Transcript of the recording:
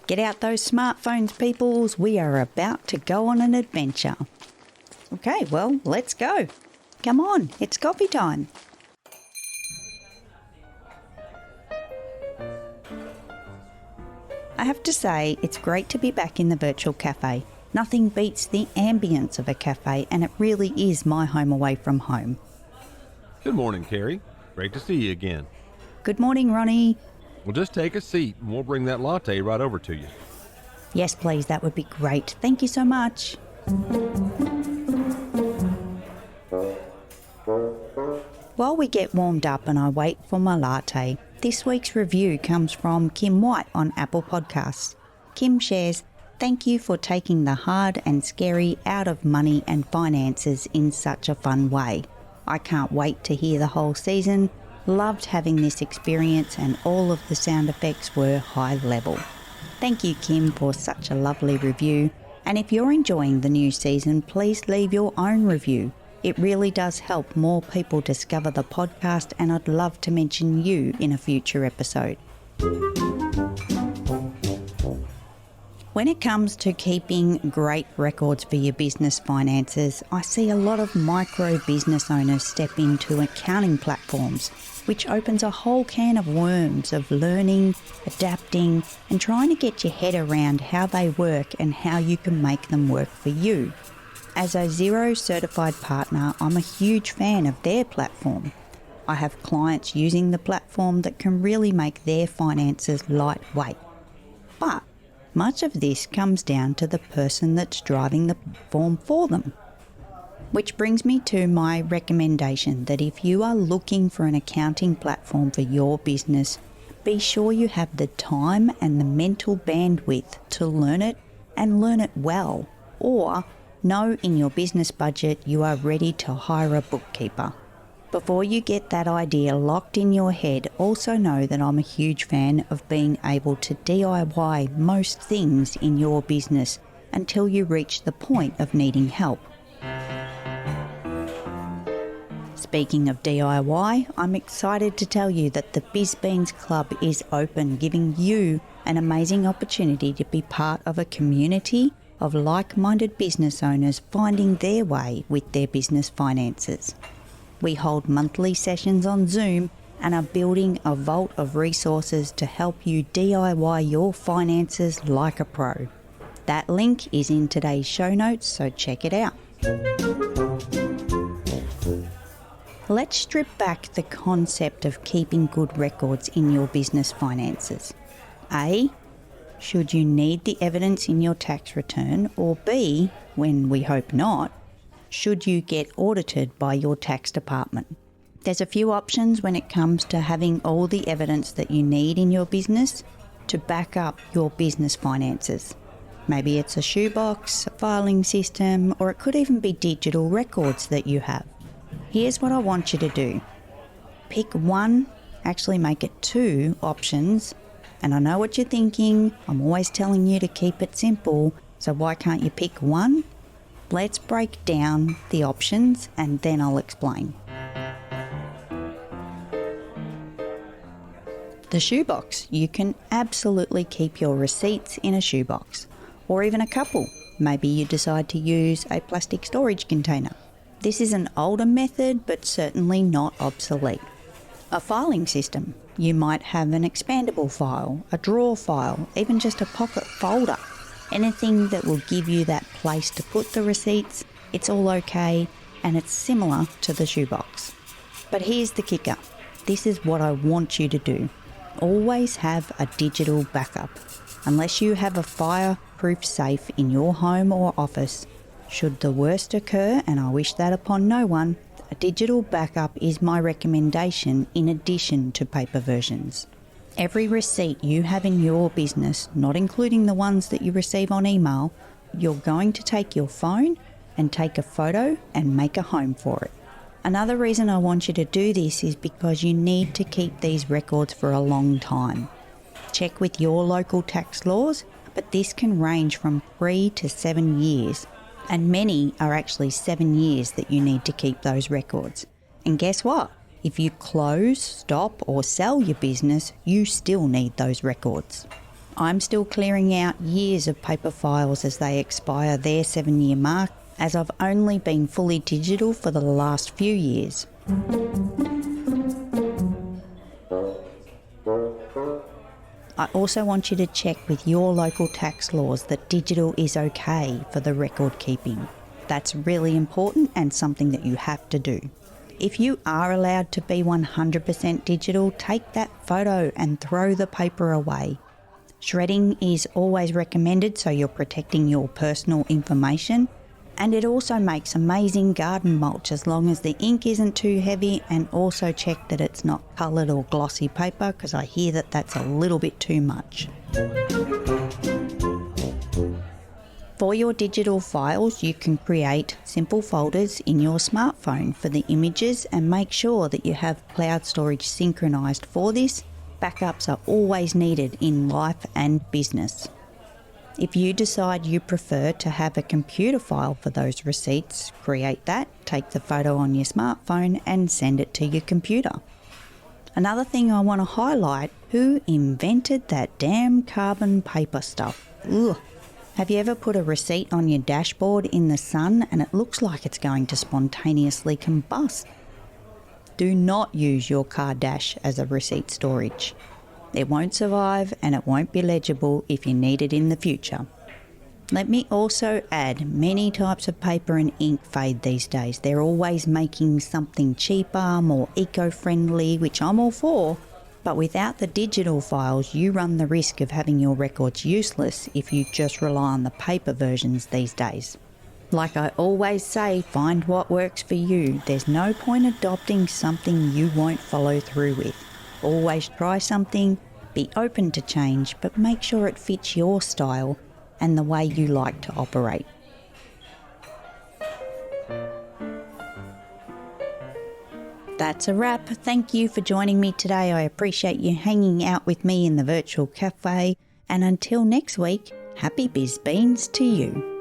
Get out those smartphones, peoples. We are about to go on an adventure. Okay, well, let's go. Come on, it's coffee time. I have to say, it's great to be back in the virtual cafe. Nothing beats the ambience of a cafe, and it really is my home away from home. Good morning, Kerry. Great to see you again. Good morning, Ronnie. Well, just take a seat and we'll bring that latte right over to you. Yes, please, that would be great. Thank you so much. While we get warmed up and I wait for my latte, this week's review comes from Kim White on Apple Podcasts. Kim shares, "Thank you for taking the hard and scary out of money and finances in such a fun way. I can't wait to hear the whole season. Loved having this experience and all of the sound effects were high level." Thank you, Kim, for such a lovely review. And if you're enjoying the new season, please leave your own review. It really does help more people discover the podcast, and I'd love to mention you in a future episode. When it comes to keeping great records for your business finances, I see a lot of micro business owners step into accounting platforms, which opens a whole can of worms of learning, adapting, and trying to get your head around how they work and how you can make them work for you. As a Xero certified partner, I'm a huge fan of their platform. I have clients using the platform that can really make their finances lightweight. But much of this comes down to the person that's driving the platform for them. Which brings me to my recommendation that if you are looking for an accounting platform for your business, be sure you have the time and the mental bandwidth to learn it and learn it well, or know in your business budget you are ready to hire a bookkeeper. Before you get that idea locked in your head, also know that I'm a huge fan of being able to DIY most things in your business until you reach the point of needing help. Speaking of DIY, I'm excited to tell you that the BizBeans Club is open, giving you an amazing opportunity to be part of a community of like-minded business owners finding their way with their business finances. We hold monthly sessions on Zoom and are building a vault of resources to help you DIY your finances like a pro. That link is in today's show notes, so check it out. Let's strip back the concept of keeping good records in your business finances. A, should you need the evidence in your tax return? Or B, when we hope not, should you get audited by your tax department? There's a few options when it comes to having all the evidence that you need in your business to back up your business finances. Maybe it's a shoebox, a filing system, or it could even be digital records that you have. Here's what I want you to do. Pick one, actually make it two options. And I know what you're thinking. I'm always telling you to keep it simple, so why can't you pick one? Let's break down the options and then I'll explain. The shoebox. You can absolutely keep your receipts in a shoebox, or even a couple. Maybe you decide to use a plastic storage container. This is an older method, but certainly not obsolete. A filing system. You might have an expandable file, a drawer file, even just a pocket folder. Anything that will give you that place to put the receipts, it's all okay, and it's similar to the shoebox. But here's the kicker. This is what I want you to do. Always have a digital backup. Unless you have a fireproof safe in your home or office, should the worst occur, and I wish that upon no one, a digital backup is my recommendation in addition to paper versions. Every receipt you have in your business, not including the ones that you receive on email, you're going to take your phone and take a photo and make a home for it. Another reason I want you to do this is because you need to keep these records for a long time. Check with your local tax laws, but this can range from 3 to 7 years, and many are actually 7 years that you need to keep those records. And guess what? If you close, stop, or sell your business, you still need those records. I'm still clearing out years of paper files as they expire their 7-year mark, as I've only been fully digital for the last few years. I also want you to check with your local tax laws that digital is okay for the record keeping. That's really important and something that you have to do. If you are allowed to be 100% digital, take that photo and throw the paper away. Shredding is always recommended so you're protecting your personal information, and it also makes amazing garden mulch as long as the ink isn't too heavy, and also check that it's not coloured or glossy paper because I hear that that's a little bit too much. For your digital files, you can create simple folders in your smartphone for the images and make sure that you have cloud storage synchronized for this. Backups are always needed in life and business. If you decide you prefer to have a computer file for those receipts, create that, take the photo on your smartphone and send it to your computer. Another thing I want to highlight, who invented that damn carbon paper stuff? Ugh. Have you ever put a receipt on your dashboard in the sun and it looks like it's going to spontaneously combust? Do not use your car dash as a receipt storage. It won't survive and it won't be legible if you need it in the future. Let me also add, many types of paper and ink fade these days. They're always making something cheaper, more eco-friendly, which I'm all for. But without the digital files, you run the risk of having your records useless if you just rely on the paper versions these days. Like I always say, find what works for you. There's no point adopting something you won't follow through with. Always try something, be open to change, but make sure it fits your style and the way you like to operate. That's a wrap. Thank you for joining me today. I appreciate you hanging out with me in the virtual cafe. And until next week, happy Biz Beans to you.